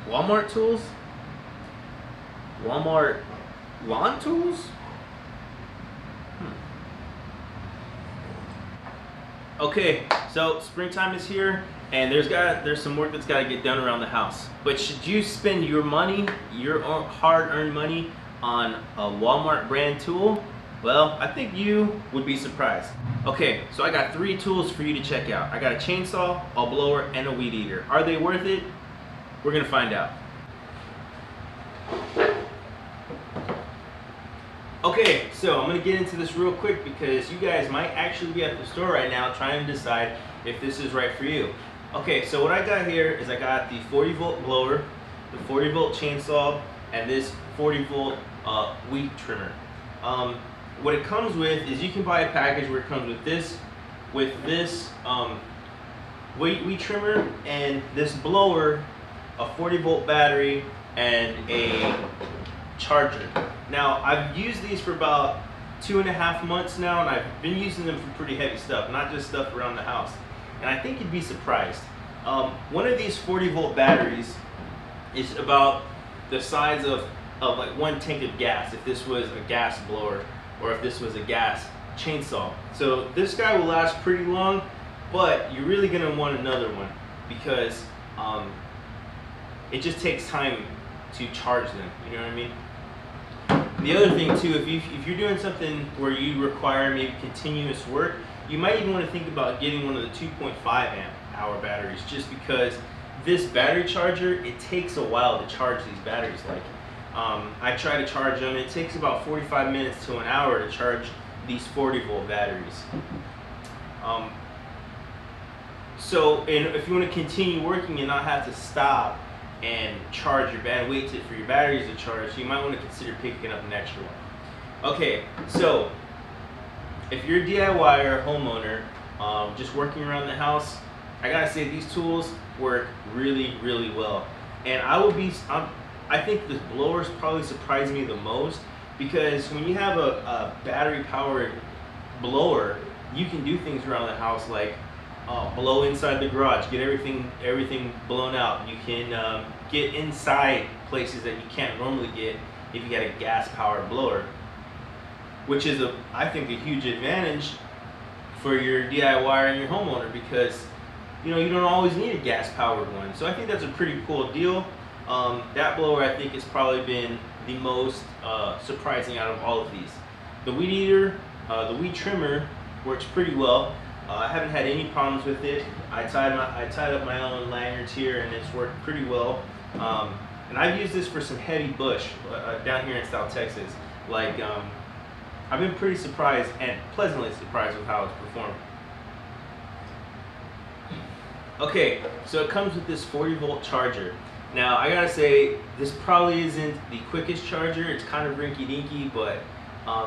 Walmart tools? Walmart lawn tools? Okay, so springtime is here, and there's some work that's got to get done around the house. But should you spend your money, your hard-earned money, on a Walmart brand tool? Well, I think you would be surprised. Okay, so I got 3 tools for you to check out. I got a chainsaw, a blower, and a weed eater. Are they worth it? We're gonna find out. Okay, so I'm gonna get into this real quick because you guys might actually be at the store right now trying to decide if this is right for you. Okay, so what I got here is I got the 40 volt blower, the 40 volt chainsaw, and this 40 volt weed trimmer. What it comes with is you can buy a package where it comes with this weed trimmer and this blower, a 40 volt battery, and a charger. Now, I've used these for about 2.5 months now, and I've been using them for pretty heavy stuff, not just stuff around the house. And I think you'd be surprised. One of these 40 volt batteries is about the size of like 1 tank of gas if this was a gas blower or if this was a gas chainsaw. So this guy will last pretty long, but you're really gonna want another one because it just takes time to charge them, you know what I mean? The other thing too, if you're doing something where you require maybe continuous work, you might even want to think about getting one of the 2.5 amp hour batteries, just because this battery charger, it takes a while to charge these batteries. Like I try to charge them, it takes about 45 minutes to an hour to charge these 40 volt batteries. So if you want to continue working and not have to stop and charge your battery, wait for your batteries to charge, you might want to consider picking up an extra one. Okay, so if you're a DIY or a homeowner just working around the house, I gotta say these tools work really, really well. And I think this blower is probably surprised me the most, because when you have a battery powered blower, you can do things around the house like blow inside the garage, get everything blown out. You can get inside places that you can't normally get if you got a gas powered blower, which is I think a huge advantage for your DIY and your homeowner, because you don't always need a gas powered one. So I think that's a pretty cool deal. That blower I think has probably been the most surprising out of all of these. The weed eater, the weed trimmer works pretty well. I haven't had any problems with it. I tied up my own lanyards here, and it's worked pretty well. And I've used this for some heavy bush down here in South Texas. Like, I've been pretty surprised and pleasantly surprised with how it's performed. Okay, so it comes with this 40 volt charger. Now, I gotta say, this probably isn't the quickest charger. It's kind of rinky-dinky, but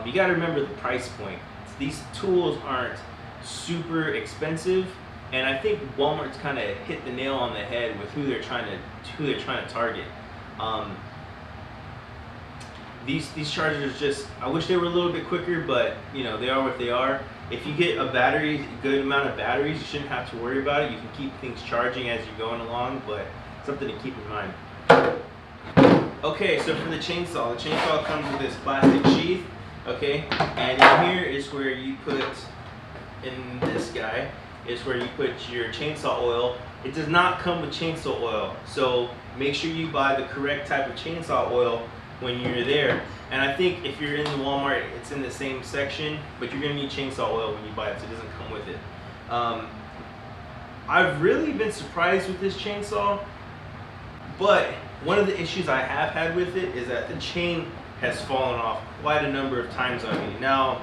you gotta remember the price point. These tools aren't super expensive, and I think Walmart's kind of hit the nail on the head with who they're trying to target. These chargers just, I wish they were a little bit quicker, but they are what they are. If you get a good amount of batteries, you shouldn't have to worry about it. You can keep things charging as you're going along, but something to keep in mind. Okay, so for the chainsaw comes with this plastic sheath, okay, and in here is where you put, in this guy, is where you put your chainsaw oil. It does not come with chainsaw oil, so make sure you buy the correct type of chainsaw oil when you're there. And I think if you're in the Walmart, it's in the same section, but you're gonna need chainsaw oil when you buy it, so it doesn't come with it. I've really been surprised with this chainsaw, but one of the issues I have had with it is that the chain has fallen off quite a number of times on me. Now,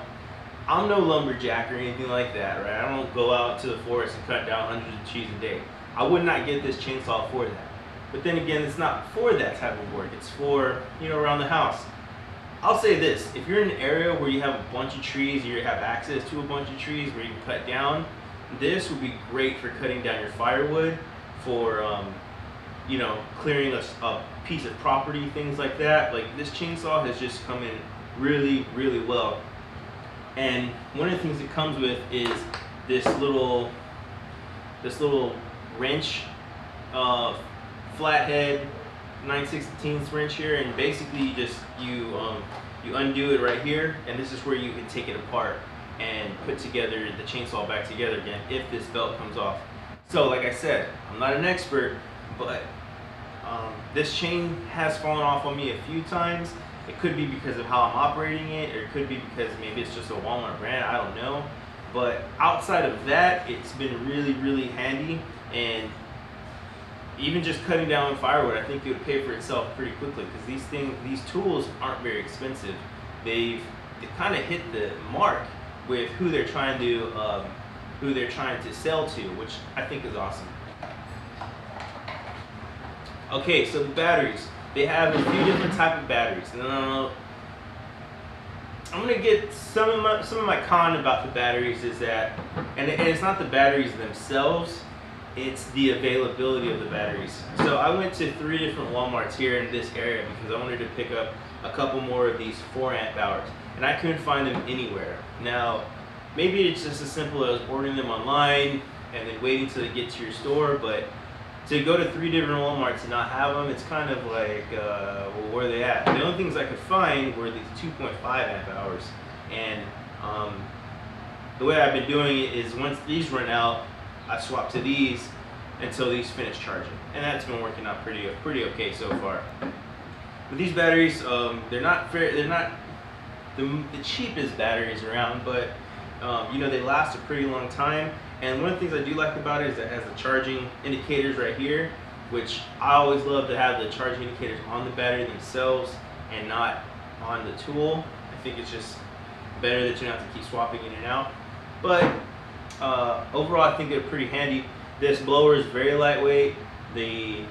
I'm no lumberjack or anything like that, right? I don't go out to the forest and cut down hundreds of trees a day. I would not get this chainsaw for that. But then again, it's not for that type of work. It's for, around the house. I'll say this, if you're in an area where you have a bunch of trees, or you have access to a bunch of trees where you can cut down, this would be great for cutting down your firewood, for clearing a piece of property, things like that. Like, this chainsaw has just come in really, really well. And one of the things it comes with is this little wrench, flathead 9/16 wrench here, and basically you undo it right here, and this is where you can take it apart and put together the chainsaw back together again if this belt comes off. So like I said, I'm not an expert, but this chain has fallen off on me a few times. It could be because of how I'm operating it, or it could be because maybe it's just a Walmart brand, I don't know. But outside of that, it's been really, really handy, and even just cutting down firewood, I think it would pay for itself pretty quickly, because these tools aren't very expensive. They kind of hit the mark with who they're trying to sell to, which I think is awesome. Okay, so the batteries. They have a few different type of batteries. I'm gonna get some of my con about the batteries is that, and it's not the batteries themselves, it's the availability of the batteries. So I went to 3 different Walmarts here in this area because I wanted to pick up a couple more of these 4 amp hours, and I couldn't find them anywhere. Now, maybe it's just as simple as ordering them online and then waiting till they get to your store, but to go to 3 different Walmarts and not have them, it's kind of like, well, where are they at? The only things I could find were these 2.5 amp hours. And the way I've been doing it is once these run out, I swap to these until these finish charging. And that's been working out pretty okay so far. With these batteries, they're not the cheapest batteries around, but you know, they last a pretty long time. And one of the things I do like about it is it has the charging indicators right here, which I always love to have the charging indicators on the battery themselves and not on the tool. I think it's just better that you don't have to keep swapping in and out. But overall, I think they're pretty handy. This blower is very lightweight. The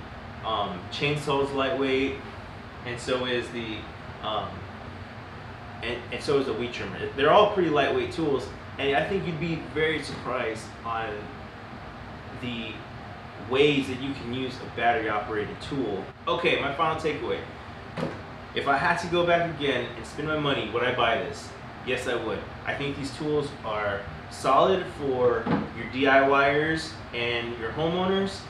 chainsaw is lightweight, and so is the and so is the weed trimmer. They're all pretty lightweight tools. And I think you'd be very surprised on the ways that you can use a battery operated tool. Okay, my final takeaway. If I had to go back again and spend my money, would I buy this? Yes, I would. I think these tools are solid for your DIYers and your homeowners.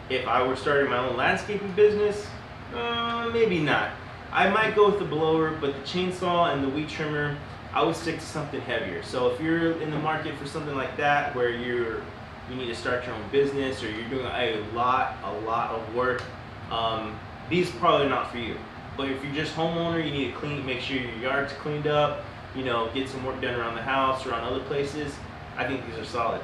If I were starting my own landscaping business, maybe not. I might go with the blower, but the chainsaw and the weed trimmer, I would stick to something heavier. So if you're in the market for something like that, where you need to start your own business, or you're doing a lot of work, these are probably not for you. But if you're just homeowner, you need to make sure your yard's cleaned up, you know, get some work done around the house or around other places, I think these are solid.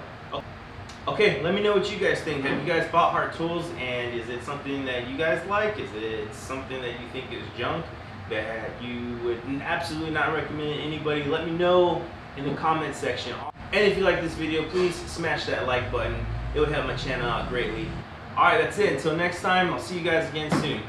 Okay, let me know what you guys think. Have you guys bought Hart tools, and is it something that you guys like? Is it something that you think is junk that you would absolutely not recommend anybody? Let me know in the comment section. And if you like this video, please smash that like button. It would help my channel out greatly. Alright, that's it. Until next time, I'll see you guys again soon.